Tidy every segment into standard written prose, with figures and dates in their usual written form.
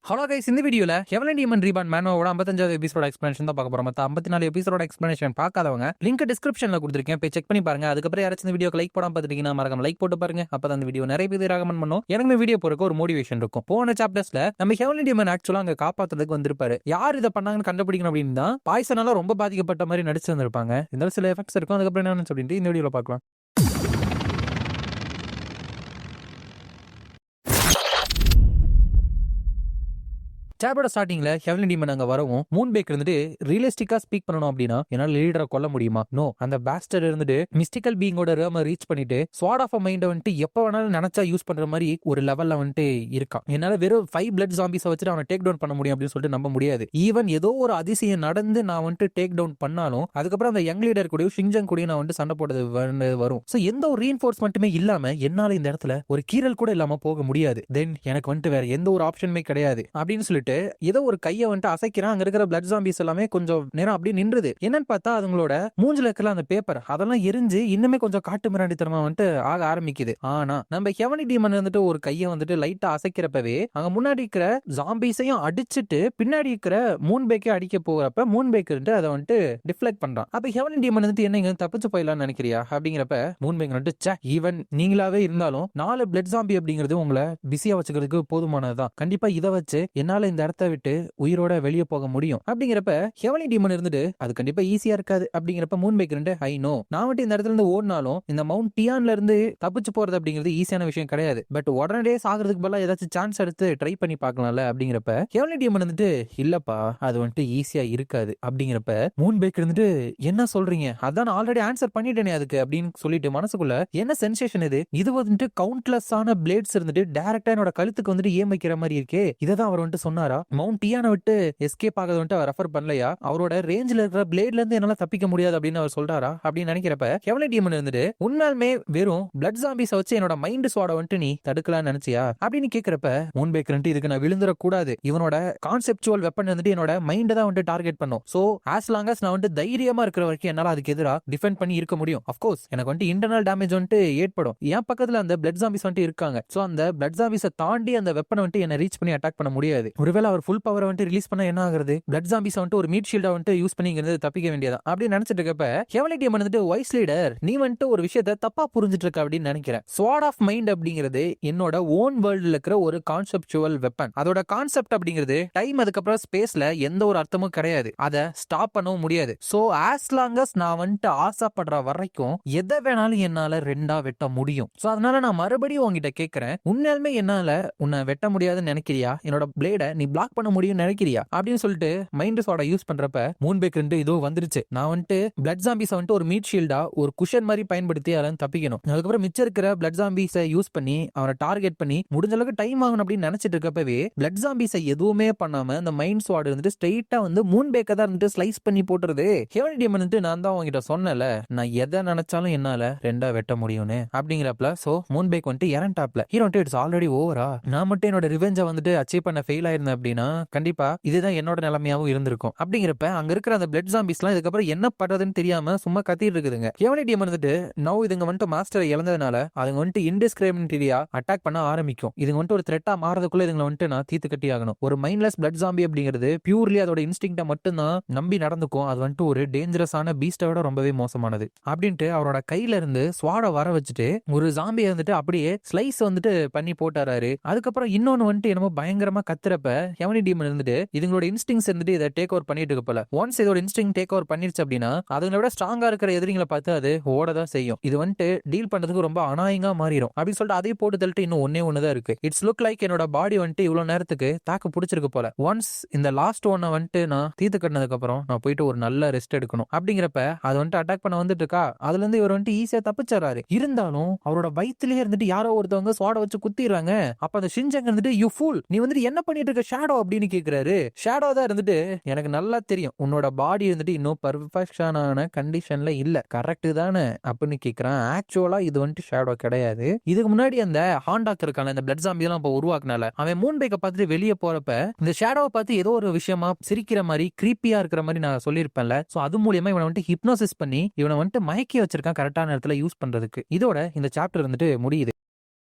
Hello guys, இந்த வீடியோல heavenly demon rebond மேனோவோட 55வது எபிசோட எக்ஸ்பிளனேஷன் தான் பார்க்க போறோம். மத்த 54 எபிசோட எக்ஸ்பிளனேஷன் பார்க்காதவங்க லிங்க் டிஸ்கிரிப்ஷன்ல கொடுத்துருக்கேன், போய் செக் பண்ணி பாருங்க. அதுக்கப்புறம் யாராச்சும் இந்த வீடியோக்கு லைக் போடாம பார்த்துட்டீங்கன்னா மறக்காம லைக் போட்டு பாருங்க. அப்பதான் அந்த வீடியோ நிறைய பேர் ரெகமெண்ட் பண்ணும். எனக்கு வீடியோ போறதுக்கு ஒரு மோட்டிவேஷன் இருக்கும். போன சாப்டர்ஸ்ல நம்ம ஹெவன்லி டீமன் ஆக்சுவலா அங்க காப்பாத்துறதுக்கு வந்திருப்பாரு. யார் இதை பண்ணாங்கன்னு கண்டுபிடிக்கணும் அப்படின்னு தான் பாய்சனால ரொம்ப பாதிக்கப்பட்ட மாதிரி நடிச்சு வந்திருப்பாங்க. இந்த சில எஃபெக்ட்ஸ் இருக்கும். அதுக்கப்புறம் என்னன்னு சொல்லிட்டு இந்த வீடியோல பார்க்கலாம். சாப்டரோட ஸ்டார்டிங்ல ஹெவன்லி டீமன் அங்க வரவும் மூன் பேக் இருந்துட்டு ரியலிஸ்டிக்கா ஸ்பீக் பண்ணணும் அப்படின்னா என்னால லீடரை கொல்ல முடியுமா? நோ, அந்த பாஸ்டர் இருந்துட்டு மிஸ்டிக்கல் பீங்கோட ரேம ரீச் பண்ணிட்டு ஸ்வாட் ஆஃப் மைண்ட் வந்துட்டு எப்ப வேணாலும் நினைச்சா யூஸ் பண்ற மாதிரி ஒரு லெவல்ல வந்துட்டு இருக்கான். என்னால வெறும் 5 பிளட் ஜாம்பிஸை வச்சுட்டு அவனை டேக் டவுன் பண்ண முடியும் அப்படின்னு சொல்லிட்டு நம்ப முடியாது. ஈவன் ஏதோ ஒரு அதிசயம் நடந்து நான் வந்துட்டு டேக் டவுன் பண்ணாலும் அதுக்கப்புறம் அந்த யங் லீடர் கூடயும் ஷிங்ஜங் கூடயும் நான் வந்துட்டு சண்டை போடுறது வரும். ஸோ எந்த ஒரு ரீஎன்ஃபோர்ஸ்மெண்ட்டுமே இல்லாம என்னால இந்த இடத்துல ஒரு கீரல் கூட இல்லாம போக முடியாது. தென் எனக்கு வந்துட்டு வேற எந்த ஒரு ஆப்ஷனுமே கிடையாது அப்படின்னு சொல்லிட்டு ஏதோ ஒரு கையை வந்துட்டு அசைக்கிறான். அங்க இருக்கிற பிளட் ஜாம்பிஸ் எல்லாமே கொஞ்சம் நேரம் அப்படியே நின்றுது. என்னன்னு பார்த்தா அதுங்களோட மூஞ்சில இருக்கிற அந்த பேப்பர் அதெல்லாம் எரிஞ்சு இன்னுமே கொஞ்சம் காட்டு மிராண்டித்தனமா வந்துட்டு ஆக ஆரம்பிக்குது. ஆனா நம்ம ஹெவன்லி டீமன் வந்துட்டு ஒரு கையை வந்துட்டு லைட்டா அசைக்கிறப்பவே அங்க முன்னாடி இருக்கிற ஜாம்பிஸையும் அடிச்சுட்டு பின்னாடி இருக்கிற மூன் பேக்கே அடிக்க போகிறப்ப மூன் பேக் அதை வந்துட்டு டிஃப்ளெக்ட் பண்றான். அப்ப ஹெவன்லி டீமன் வந்துட்டு என்ன இங்க தப்பிச்சு போயிடலாம்னு நினைக்கிறியா அப்படிங்கிறப்ப மூன் பேக் வந்துட்டு ஈவன் நீங்களாவே இருந்தாலும் 4 பிளட் ஜாம்பி அப்படிங்கிறது உங்களை பிஸியா வச்சுக்கிறதுக்கு போதுமானதுதான். கண்டிப்பா இதை வச்சு என்னால இந்த இடத்த விட்டு உயிரோட வெளியே போக முடியும் அப்படிங்கிறப்ப ஹெவன்லி டீமன் இருந்துட்டு அது கண்டிப்பா ஈஸியா இருக்காது அப்படிங்கிறப்ப மூன் பேக் ஐ நோ நான் வந்துட்டு இந்த இடத்துல இருந்து ஓடினாலும் இந்த மவுண்ட் டியான்ல இருந்து தப்பிச்சு போறது அப்படிங்கிறது ஈஸியான விஷயம் கிடையாது. பட் உடனே சாகிறதுக்கு பதிலா ஏதாச்சும் சான்ஸ் எடுத்து ட்ரை பண்ணி பார்க்கலாம்ல அப்படிங்கிறப்ப ஹெவன்லி டீமன் வந்துட்டு இல்லப்பா அது வந்துட்டு ஈஸியா இருக்காது அப்படிங்கிறப்ப மூன் பேக் இருந்துட்டு என்ன சொல்றீங்க, அதான் ஆல்ரெடி ஆன்சர் பண்ணிட்டேனே அதுக்கு அப்படின்னு சொல்லிட்டு மனசுக்குள்ள என்ன சென்சேஷன் இது வந்துட்டு கவுண்ட்லெஸ் ஆன பிளேட்ஸ் இருந்துட்டு டைரக்டா என்னோட கழுத்துக்கு வந்துட்டு ஏன் வைக்கிற மாதிரி இருக்கே. இதை தான் அவர் வந்துட்டு சொன்னாரா? மவுண்ட் டியானை விட்டு எஸ்கேப் ஆகிறது வந்துட்டு அவர் ரெஃபர் பண்ணலையா? அவரோட ரேஞ்சில் இருக்கிற பிளேட்ல இருந்து என்னால தப்பிக்க முடியாது அப்படின்னு அவர் சொல்றாரா அப்படின்னு நினைக்கிறப்ப ஹெவன்லி டீமன் இருந்துட்டு உண்மையாலுமே வெறும் பிளட் ஜாம்பிஸை வச்சு என்னோட மைண்ட் ஸ்வாட வந்துட்டு நீ தடுக்கலாம்னு நினைச்சியா அப்படின்னு கேட்கிறப்ப மூன் பேக் இதுக்கு நான் விழுந்துட கூடாது. இவனோட கான்செப்சுவல் வெப்பன் வந்துட்டு என்னோட மைண்ட் தான் வந்துட்டு டார்கெட் பண்ணும். சோ ஆஸ் லாங் அஸ் நான் வந்துட்டு தைரியமா இருக்கிற வரைக்கும் என்னால அதுக்கு எதிராக டிஃபெண்ட் பண்ணி இருக்க முடியும். அஃப்கோர்ஸ் எனக்கு வந்துட்டு இன்டர்னல் டேமேஜ் வந்துட்டு ஏற்படும். என் பக்கத்துல அந்த பிளட் ஜாம்பிஸ் வந்துட்டு இருக்காங்க. சோ அந்த பிளட் ஜாம்பிஸை தாண்டி அந்த வெப்பனை வந்துட்டு என்ன ரீச் பண்ணி அட்டாக் பண்ண முடியாது. ஒருவேளை அவர் ஃபுல் பவரை வந்துட்டு ரிலீஸ் பண்ண என்ன ஆகுறது? பிளட் ஜாம்பிஸ் வந்துட்டு ஒரு மீட் ஷீல்டா வந்துட்டு யூஸ் பண்ணிங்கிறது தப்பிக்க வேண்டியதான் அப்படின்னு நினைச்சிட்டு இருக்கப்ப ஹெவன்லி டீமன் வந்துட்டு வைஸ் லீடர் நீ வந்துட்டு ஒரு விஷயத்தை தப்பா புரிஞ்சிட்டு இருக்க அப்படின்னு நினைக்கிறேன். ஸ்வாட் ஆஃப் மைண்ட் அப்படிங்கிறது என்னோட ஓன் வேர்ல்ட்ல இருக்கிற ஒரு கான்செப்சுவல் வெப்பன். அதோட கான்செப்ட் அப்படிங்கிறது டைம் அதுக்கப்புறம் ஸ்பேஸ்ல எந்த ஒரு அர்த்தமும் கிடையாது. அதை ஸ்டாப் பண்ணவும் முடியாது. சோ ஆஸ் லாங் அஸ் நான் வந்துட்டு ஆசைப்படுற வரைக்கும் எதை வேணாலும் என்னால ரெண்டா வெட்ட முடியும். சோ அதனால நான் மறுபடியும் உங்ககிட்ட கேட்கிறேன், உண்மையாலுமே என்னால உன்னை வெட்ட முடியாதுன்னு நினைக்கிறியா? என்னோட பிளேட நீ பிளாக் பண்ண முடியும் நினைக்கிறியா அப்படின்னு சொல்லிட்டு மைண்ட் ஸ்வாட யூஸ் பண்றப்ப மூன் பேக் இதோ வந்துருச்சு. நான் வந்துட்டு பிளட் ஜாம்பிஸ் வந்துட்டு ஒரு மீட் ஷீல்டா ஒரு குஷன் மாதிரி பயன்படுத்தி அதெல்லாம் தப்பிக்கணும். அதுக்கப்புறம் மிச்சம் இருக்கிற பிளட் ஜாம்பிஸை யூஸ் பண்ணி அவனை டார்கெட் பண்ணி முடிஞ்ச அளவுக்கு டைம் ஆகணும் அப்படின்னு நினைச்சிட்டு இருக்கப்பவே பிளட் ஜாம்பிஸை எதுவுமே பண்ணாம அந்த மைண்ட் ஸ்வாட் இருந்துட்டு ஸ்ட்ரெயிட்டா வந்து மூன் பேக்க தான் இருந்துட்டு ஸ்லைஸ் பண்ணி போட்டுருது. ஹெவன்லி டீமன் வந்துட்டு நான் தான் உங்ககிட்ட சொன்னல நான் எதை நினைச்சாலும் என்னால ரெண்டா வெட்ட முடியும்னு அப்படிங்கிறப்பல சோ மூன் பேக் வந்துட்டு இறண்டாப்ல ஹீரோ வந்துட்டு இட்ஸ் ஆல்ரெடி ஓவரா நான் மட்டும் என்னோட ரிவெஞ்சை வந்துட்டு அச்சீவ் பண்ண ஃபெயில் ஆயிருந்தேன் அப்படின்னா கண்டிப்பா இதுதான் என்னோட நிலைமையாவும் இருந்திருக்கும் அப்படிங்கிறப்ப அங்க இருக்கிற அந்த பிளட் ஜாம்பிஸ்லாம் இதுக்கப்புறம் என்ன பண்றதுன்னு தெரியாம சும்மா கத்திட்டு இருக்குதுங்க. ஹெவன்லி டீமன் வந்துட்டு நவ் இதுங்க வந்துட்டு மாஸ்டரை இழந்ததுனால அதுங்க வந்துட்டு இன்டிஸ்கிரிமினேட்டரியா அட்டாக் பண்ண ஆரம்பிக்கும். இதுங்க வந்துட்டு ஒரு த்ரெட்டா மாறதுக்குள்ள இதுங்களை வந்துட்டு நான் தீத்து கட்டி ஆகணும். ஒரு மைண்ட்லெஸ் பிளட் ஜாம்பி அப்படிங்கிறது பியூர்லி அதோட இன்ஸ்டிங்க்ட மட்டும் தான் நம்பி நடந்துக்கும். அது வந்துட்டு ஒரு டேஞ்சரஸான பீஸ்டை விட ரொம்பவே மோசமானது அப்படின்ட்டு அவரோட கையில இருந்து ஸ்வாட வர வச்சுட்டு ஒரு ஜாம்பியை வந்துட்டு அப்படியே ஸ்லைஸ் வந்துட்டு பண்ணி போட்டாரு. அதுக்கப்புறம் இன்னொன்னு வந்துட்டு என்னமோ பயங்கரமா கத்துறப்ப ஹெவன்லி டீமன் இருந்துட்டு இதுங்களோட இன்ஸ்டிங்ஸ் இருந்துட்டு இதை டேக் ஓவர் பண்ணிட்டு இருக்கு போல. ஒன்ஸ் இதோட இன்ஸ்டிங் டேக் ஓவர் பண்ணிருச்சு அப்படின்னா அதுங்களை விட ஸ்ட்ராங்கா இருக்கிற எதிரிகளை பார்த்து அது ஓடதான் செய்யும். இது வந்துட்டு டீல் பண்றதுக்கு ரொம்ப அநாயகமா மாறிடும் அப்படின்னு சொல்லிட்டு அதே போட்டு தள்ளிட்டு இன்னும் ஒன்னே இருக்கு. இட்ஸ் லுக் லைக் என்னோட பாடி வந்துட்டு இவ்வளவு நேரத்துக்கு தாக்கு பிடிச்சிருக்கு போல. ஒன்ஸ் இந்த லாஸ்ட் ஒன்னை வந்துட்டு நான் தீத்து கட்டினதுக்கு அப்புறம் நான் போயிட்டு ஒரு நல்ல ரெஸ்ட் எடுக்கணும் அப்படிங்கிறப்ப அது வந்துட்டு அட்டாக் பண்ண வந்துட்டு இருக்கா. அதுல இருந்து இவர் வந்துட்டு ஈஸியா தப்பிச்சாரு. இருந்தாலும் அவரோட வயிற்றுலயே இருந்துட்டு யாரோ ஒருத்தவங்க ஸ்வாட வச்சு குத்திடுறாங்க. அப்ப அந்த ஷின்ஜங் இருந்துட்டு யூ ஃபூல் நீ வந்துட்டு என்ன பண்ணிட்டு இருக்க ஷேடோ அப்படின்னு கேக்குறாரு. ஷேடோ தான் இருந்துட்டு எனக்கு நல்லா தெரியும் உன்னோட பாடி இருந்துட்டு இன்னும் பர்ஃபெக்ஷனான கண்டிஷன்ல இல்ல கரெக்ட் தானே அப்படின்னு கேக்குறான். ஆக்சுவலா இது வந்துட்டு ஷேடோ கிடையாது. இதுக்கு முன்னாடி அந்த ஹாண்டாக் இருக்கான இந்த பிளட் ஜாம்பி எல்லாம் உருவாக்குனால அவன் மூன் பேக்க பார்த்துட்டு வெளியே போறப்ப இந்த ஷேடோவை பார்த்து ஏதோ ஒரு விஷயமா சிரிக்கிற மாதிரி கிரீப்பியா இருக்கிற மாதிரி நான் சொல்லியிருப்பேன்ல. சோ அது மூலியமா இவனை வந்துட்டு ஹிப்னோசிஸ் பண்ணி இவனை வந்துட்டு மயக்கி வச்சிருக்கான் கரெக்டான நேரத்துல யூஸ் பண்றதுக்கு. இதோட இந்த சாப்டர் வந்துட்டு முடியுது.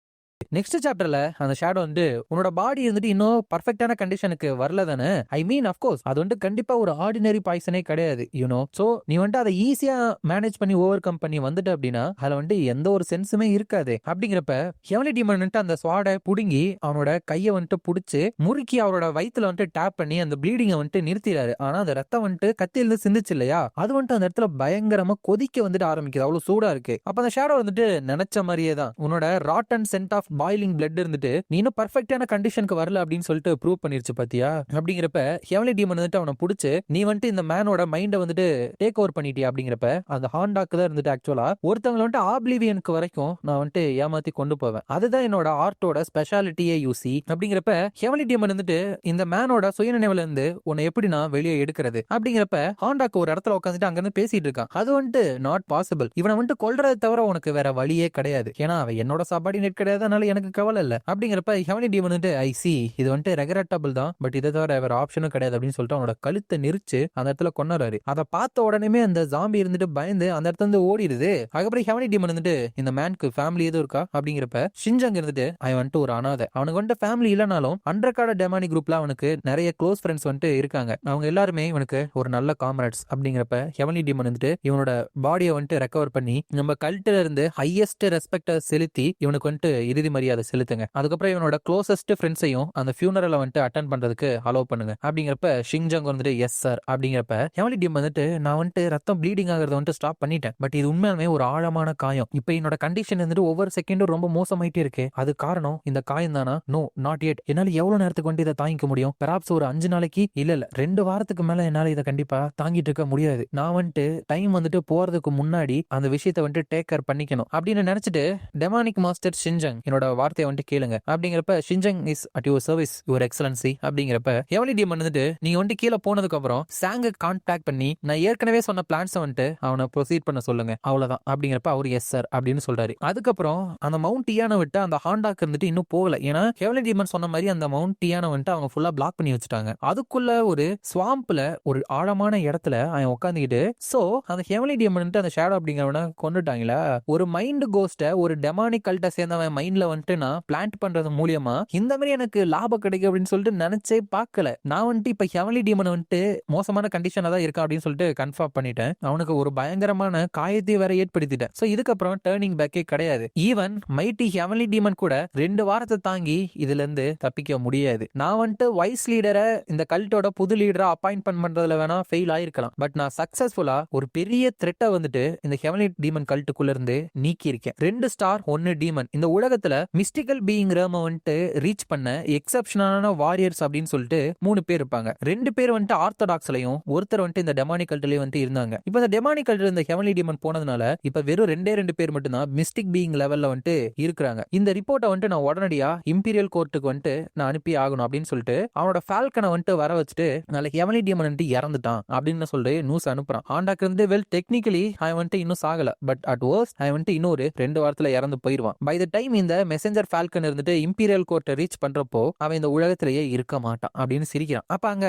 நெக்ஸ்ட் சாப்டர்ல அந்த ஷேடோ வந்து உன்னோட பாடி வந்துட்டு இன்னும் பர்ஃபெக்டான கண்டிஷனுக்கு வரல தானே, ஐ மீன் அஃப்கோர்ஸ் அது வந்து கண்டிப்பா ஒரு ஆர்டினரி பாய்சனே கிடையாது யூனோ. சோ நீ வந்து அதை ஈஸியா மேனேஜ் பண்ணி ஓவர் கம் பண்ணி வந்துட்டு அப்படின்னா அதுல வந்து எந்த ஒரு சென்ஸுமே இருக்காது. அப்படிங்கிறப்ப ஹெவன்லி டீமன் வந்துட்டு அந்த ஸ்வாடை புடுங்கி அவனோட கையை வந்துட்டு புடிச்சு முறுக்கி அவரோட வயித்துல வந்துட்டு டேப் பண்ணி அந்த ப்ளீடிங்கை வந்துட்டு நிறுத்திடாரு. ஆனா அந்த ரத்தம் வந்துட்டு கத்தியிலிருந்து சிந்துச்சு இல்லையா, அது வந்துட்டு அந்த இடத்துல பயங்கரமா கொதிக்க வந்துட்டு ஆரம்பிக்குது, அவ்வளவு சூடா இருக்கு. அப்ப அந்த ஷேடோ வந்துட்டு நினைச்ச மாதிரியே தான் உன்னோட rod and scent of boiling blood இருந்துட்டு நீ இன்னும் பர்ஃபெக்டான கண்டிஷனுக்கு வரல அப்படின்னு சொல்லிட்டு ப்ரூவ் பண்ணிருச்சு பாத்தியா. அப்படிங்கிறப்ப ஹெவன்லி டீமன் வந்துட்டு அவனை புடிச்சு நீ வந்துட்டு இந்த மேனோட மைண்டை வந்துட்டு டேக் ஓவர் பண்ணிட்டியா. அப்படிங்கிறப்ப அந்த ஹாண்டாக்கு தான் இருந்துட்டு ஆக்சுவலா ஒருத்தவங்க வந்துட்டு ஆப்லிவியனுக்கு வரைக்கும் நான் வந்துட்டு ஏமாத்தி கொண்டு போவேன், அதுதான் என்னோட ஆர்ட்டோட ஸ்பெஷாலிட்டியே யூசி. அப்படிங்கிறப்ப ஹெவன்லி டீமன் வந்துட்டு இந்த மேனோட சுயநினைவுல இருந்து உன்னை எப்படி நான் வெளியே எடுக்கிறது. அப்படிங்கிறப்ப ஹாண்டாக்கு ஒரு இடத்துல உட்காந்துட்டு அங்க இருந்து பேசிட்டு இருக்கான். அது வந்துட்டு நாட் பாசிபிள், இவனை வந்துட்டு கொல்றதை தவிர உனக்கு வேற வழியே கிடையாது, ஏன்னா அவன் என்னோட சாப்பாடு நெட் கிடையாது, அதனால எனக்கு கவலை இல்ல. அப்படிங்கிறப்ப ஹெவன்லி டீமன் வந்துட்டு ஐ சி இது வந்துட்டு ரெகரட்டபிள் தான், பட் இதை தவிர வேற ஆப்ஷனும் கிடையாது அப்படின்னு சொல்லிட்டு அவனோட கழுத்தை நெரிச்சு அந்த இடத்துல கொண்டாரு. அதை பார்த்த உடனே அந்த ஜாம்பி இருந்துட்டு பயந்து அந்த இடத்துல இருந்து ஓடிடுது. அதுக்கப்புறம் ஹெவன்லி டீமன் வந்துட்டு இந்த மேனுக்கு ஃபேமிலி எதுவும் இருக்கா அப்படிங்கிறப்ப ஷின்ஜாங் இருந்துட்டு அவன் வந்துட்டு ஒரு அனாதை, அவனுக்கு வந்துட்டு ஃபேமிலி இல்லைனாலும் அண்டர்கார்ட் டெமானி குரூப்ல அவனுக்கு நிறைய க்ளோஸ் ஃப்ரெண்ட்ஸ் வந்துட்டு இருக்காங்க, அவங்க எல்லாருமே இவனுக்கு ஒரு நல்ல காம்ரேட்ஸ். அப்படிங்கிறப்ப ஹெவன்லி டீமன் வந்துட்டு இவனோட பாடியை வந்துட்டு ரெக்கவர் பண்ணி நம்ம கல்ட்டுல இருந்து ஹையஸ்ட் ரெஸ்பெக்ட செலுத்தி இவனுக்கு வந்துட்டு இறுதி மரியாதை செலுத்துங்க. அதுக்கப்புறம் இவனோட க்ளோசஸ்ட் ஃப்ரெண்ட்ஸையும் அந்த ஃபியூனரலை வந்துட்டு அட்டன் பண்றதுக்கு அலோவ் பண்ணுங்க. அப்படிங்கிறப்ப ஷின்ஜாங் வந்துட்டு எஸ் சார். அப்படிங்கிறப்ப ஹெவன்லி டீமன் வந்துட்டு நான் வந்துட்டு ரத்தம் ப்ளீடிங் ஆகிறத வந்துட்டு ஸ்டாப் பண்ணிட்டேன், பட் இது உண்மையாலுமே ஒரு ஆழமான காயம், இப்போ என்னோட கண்டிஷன் வந்துட்டு ஒவ்வொரு செகண்டும் ரொம்ப மோசமாயிட்டே இருக்கு, அது காரணம் இந்த காயம் தானா? No not yet. என்னால எவ்வளவு நேரத்துக்கு வந்து இதை தாங்கிக்க முடியும்? பெராப்ஸ் ஒரு 5 நாளைக்கு, இல்ல 2 வாரத்துக்கு மேல என்னால இதை கண்டிப்பா தாங்கிட்டு இருக்க முடியாது. நான் வந்துட்டு டைம் வந்துட்டு போறதுக்கு முன்னாடி அந்த விஷயத்தை வந்துட்டு டேக் கேர் பண்ணிக்கணும் அப்படின்னு நினைச்சிட்டு டெமானிக் மாஸ்டர் ஷின்ஜாங் என்னோட வார்த்தையை வந்துட்டு கேளுங்க. அப்படிங்கிறப்ப Xinjiang is at your service your excellency. அப்படிங்கிறப்ப ஹெவன்லி டீமன் வந்துட்டு நீங்க வந்துட்டு கீழே போனதுக்கு அப்புறம் சாங்க கான்டாக்ட் பண்ணி நான் ஏற்கனவே சொன்ன பிளான்ஸ் வந்துட்டு அவனை ப்ரொசீட் பண்ண சொல்லுங்க, அவ்வளவுதான். அப்படிங்கிறப்ப அவர் எஸ் சார் அப்படின்னு சொல்றாரு. அதுக்கப்புறம் அந்த மவுண்ட் டியானை விட்டு அந்த ஹாண்டாக்கு இருந்துட்டு இன்னும் போகல, ஏன்னா ஹெவன்லி டீமன் சொன்ன மாதிரி அந்த மவுண்ட் டியானை வந்துட்டு அவங்க ஃபுல்லா பிளாக் பண்ணி வச்சுட்டாங்க. அதுக்குள்ள ஒரு ஸ்வாம்ப்ல ஒரு ஆழமான இடத்துல அவன் உட்காந்துக்கிட்டு சோ அந்த ஹெவன்லி டீமன் அந்த ஷேடோ அப்படிங்கிறவன கொண்டுட்டாங்களா. ஒரு மைண்ட் கோஸ்ட ஒரு டெமானிக் கல்ட்ட சேர்ந்தவன் மைண்ட்ல வந்துட்டு நான் பிளான்ட் பண்றது மூலியமா இந்த மாதிரி எனக்கு லாபம் கிடைக்கும் அப்படின்னு சொல்லிட்டு நினைச்சே பார்க்கல. நான் வந்துட்டு இப்ப ஹெவன்லி டீமன் வந்துட்டு மோசமான கண்டிஷனா தான் இருக்கா அப்படின்னு சொல்லிட்டு கன்ஃபார்ம் பண்ணிட்டேன். அவனுக்கு ஒரு பயங்கரமான காயத்தை வேற ஏற்படுத்திட்டேன். சோ இதுக்கப்புறம் டர்னிங் பேக்கே கிடையாது. ஈவன் மைட்டி ஹெவன்லி டீமன் கூட 2 வாரத்தை தாங்கி இதுல இருந்து தப்பிக்க முடியாது. நான் வந்துட்டு வைஸ் லீடரை இந்த கல்ட்டோட புது லீடரா அப்பாயிண்ட் பண்றதுல வேணா ஃபெயில் ஆயிருக்கலாம், பட் நான் சக்சஸ்ஃபுல்லா ஒரு பெரிய த்ரெட்டை வந்துட்டு இந்த ஹெவன்லி டீமன் கல்ட்டுக்குள்ள இருந்து நீக்கி இருக்கேன். 2 ஸ்டார் 1 டீமன். இந்த உலகத்துல மிஸ்டிக்கல் பீயிங் ரேம வந்துட்டு ரீச் பண்ண எக்ஸப்ஷனான வாரியர்ஸ் அப்படின்னு சொல்லிட்டு 3 பேர் இருப்பாங்க. 2 பேர் வந்துட்டு ஆர்த்தடாக்ஸ்லயும் ஒருத்தர் வந்துட்டு இந்த டெமானிக் கல்ட்லயும் வந்துட்டு இருந்தாங்க. இப்ப இந்த டெமானிக் கல்ட்ல இந்த ஹெவன்லி டீமன் போனதுனால இப்ப வெறும் 2 பேர் மட்டும் தான் மிஸ்டிக் பீயிங் லெவல்ல வந்துட்டு இருக்கிறாங்க. இந்த ரிப்போர்ட்டை வந்துட்டு நான் உடனடியா இம்பீரியல் கோர்ட்டுக்கு வந்துட்டு நான் அனுப்பி ஆகணும் அப்படின்னு சொல்லிட்டு அவனோட ஃபால்கனை வந்துட்டு வர வச்சுட்டு நாளைக்கு ஹெவன்லி டீமன் வந்துட்டு இறந்துட்டான் அப்படின்னு சொல்லிட்டு நியூஸ் அனுப்புறான். ஆண்டாக்கு இருந்து வெல் டெக்னிக்கலி அவன் வந்துட்டு இன்னும் சாகல, பட் அட் வர்ஸ்ட் அவன் வந்துட்டு இன்னொரு 2 வாரத்துல இறந்து போயிருவான். பை த டைம் இந்த மெசஞ்சர் ஃபால்கன் இருந்துட்டு இம்பீரியல் கோர்ட்டை ரீச் பண்றப்போ அவன் இந்த உலகத்திலேயே இருக்க மாட்டான் அப்படின்னு சிரிக்கிறான். அப்ப அங்க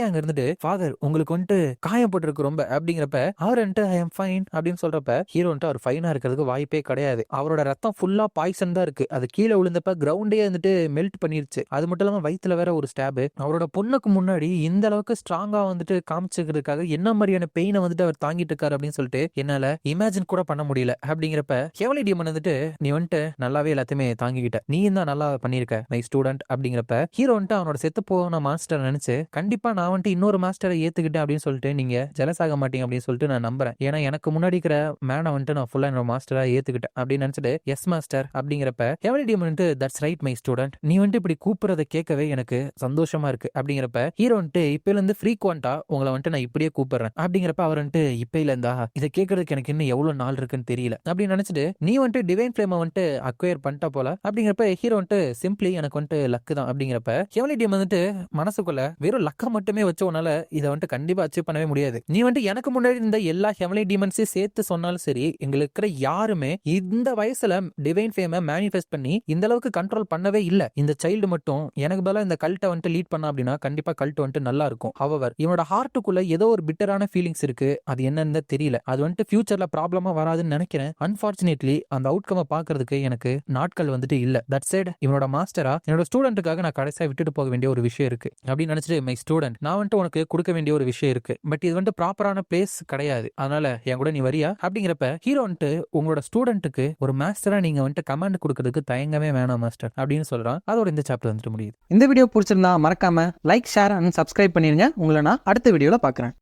அங்க இருந்துட்டு ஃபாதர் உங்களுக்கு வந்துட்டு காயப்பட்டிருக்கு ரொம்ப அப்படிங்கிறப்ப அவர் வந்துட்டு ஐ எம் ஃபைன் அப்படின்னு சொல்றப்ப ஹீரோ வந்துட்டு அவர் ஃபைனா இருக்கிறதுக்கு வாய்ப்பே கிடையாது. அவரோட ரத்தம் ஃபுல்லா பாய்சன் தான் இருக்கு. அது கீழே விழுந்தப்ப கிரவுண்டே வந்துட்டு மெல்ட் பண்ணிருச்சு. அது மட்டும் இல்லாம வயித்துல வேற ஒரு ஸ்டாப். அவரோட பொண்ணுக்கு முன்னாடி இந்த அளவுக்கு ஸ்ட்ராங்கா வந்துட்டு காமிச்சுக்கிறதுக்காக என்ன மாதிரியான பெயினை வந்துட்டு அவர் தாங்கிட்டு இருக்காரு அப்படின்னு சொல்லிட்டு என்னால இமேஜின் கூட பண்ண முடியல. அப்படிங்கிறப்ப ஹெவன்லி டீமன் வந்துட்டு நீ வந்துட்டு நல்லாவே எல்லாத்தையுமே தாங்கிக்கிட்ட, நீ தான் நல்லா பண்ணிருக்க மை ஸ்டூடெண்ட். அப்படிங்கிறப்ப ஹீரோ வந்துட்டு அவனோட செத்து போன மாஸ்டர் நினைச்சு கண்டிப்பா நான் வந்துட்டு இன்னொரு மாஸ்டரை ஏத்துக்கிட்டேன் அப்படின்னு சொல்லிட்டு நீங்க ஜெலஸ் ஆக மாட்டீங்க அப்படின்னு சொல்லிட்டு நான் நம்புறேன். ஏன்னா எனக்கு முன்னாடி இருக்கிற மேனை வந்துட்டு நான் ஃபுல்லா என்னோட மாஸ்டரா ஏத்துக்கிட்டேன் அப்படின்னு நினைச்சிட்டு எஸ் மாஸ்டர். அப்படிங்கிறப்ப ஹெவன்லி டீமன் வந்துட்டு தட்ஸ் ரைட் மை ஸ்டூடெண்ட், நீ வந்துட்டு இப்படி கூப்பிடுறத கேட்கவே எனக்கு சந்தோஷமா இருக்கு. அப்படிங்கிறப்ப ஹீரோ வந்துட்டு இப்பல இருந்து ஃப்ரீக்வெண்டா உங்களை வந்துட்டு நான் இப்படியே கூப்பிடுறேன். அப்படிங்கிறப்ப அவர் வந்துட்டு இப்பையில இருந்தா இதை கேட்கறதுக்கு எனக்கு இன்னும் எவ்வளவு நாள் இருக்குன்னு தெரியல அப்படின்னு நினைச்சிட்டு நீ வந்துட்டு டிவைன் ஃபிளேமை வந்துட்டு அக்வயர் பண்ணிட்ட போல. அப்படிங்கிறப்ப ஹீரோ வந்துட்டு சிம்பிளி எனக்கு வந்துட்டு லக்கு தான். அப்படிங்கிறப்ப ஹெவன்லி டீமன் வந்துட்டு மனசுக்குள்ள வெறும் லக்க மட்டுமே வச்ச உன்னால இதை வந்துட்டு கண்டிப்பா அச்சீவ் பண்ணவே முடியாது. நீ வந்துட்டு எனக்கு முன்னாடி இருந்த எல்லா ஹெவன்லி டீமன்ஸையும் சேர்த்து சொன்னாலும் சரி எங்களுக்கு இருக்கிற யாருமே இந்த வயசுல டிவைன் ஃபேமை மேனிஃபெஸ்ட் பண்ணி இந்த அளவுக்கு கண்ட்ரோல் பண்ணவே இல்ல. இந்த சைல்டு மட்டும் எனக்கு பதிலா இந்த கல்ட்டை வந்துட்டு லீட் பண்ண அப்படின்னா கண்டிப்பா கல்ட் வந்துட்டு நல்லா இருக்கும். ஹவவர் இவனோட ஹார்ட்டுக்குள்ள ஏதோ ஒரு பிட்டரான ஃபீலிங்ஸ் இருக்கு, அது என்னன்னு தெரியல. அது வந்துட்டு ஃபியூச்சர்ல ப்ராப்ளமா வராதுன்னு நினைக்கிறேன். அன்பார்ச்சுனேட்லி அந்த அவுட்கமை பாக்குறதுக்கு எனக்கு நாட்கள் வந்துட்டு இல்ல. தட் சைடு இவனோட மாஸ்டரா என்னோட ஸ்டூடெண்ட்டுக்காக நான் கடைசியா விட்டுட்டு போக வேண்டிய ஒரு விஷயம் இருக்கு அப்படின்னு நினைச்சிட்டு, மை ஸ்டூடெண்ட், நான் வந்துட்டு உனக்கு கொடுக்க வேண்டிய ஒரு விஷயம் இருக்கு, பட் இது வந்துட்டு ப்ராப்பரான பிளேஸ் கிடையாது, அதனால என் கூட நீ வரியா அப்படிங்கிறப்ப ஹீரோ வந்துட்டு உங்களோட ஸ்டூடெண்ட்டுக்கு ஒரு மாஸ்டரா நீங்க வந்துட்டு கமாண்ட் கொடுக்கறதுக்கு தயங்கவே வேணாம் மாஸ்டர் அப்படின்னு சொல்றான். அதோட இந்த சாப்டர் வந்துட்டு முடியுது. இந்த வீடியோ பிடிச்சிருந்தா மறக்காம லைக், ஷேர் அண்ட் சப்ஸ்கிரைப் பண்ணிருங்க. உங்களை நான் அடுத்த வீடியோல பார்க்குறேன்.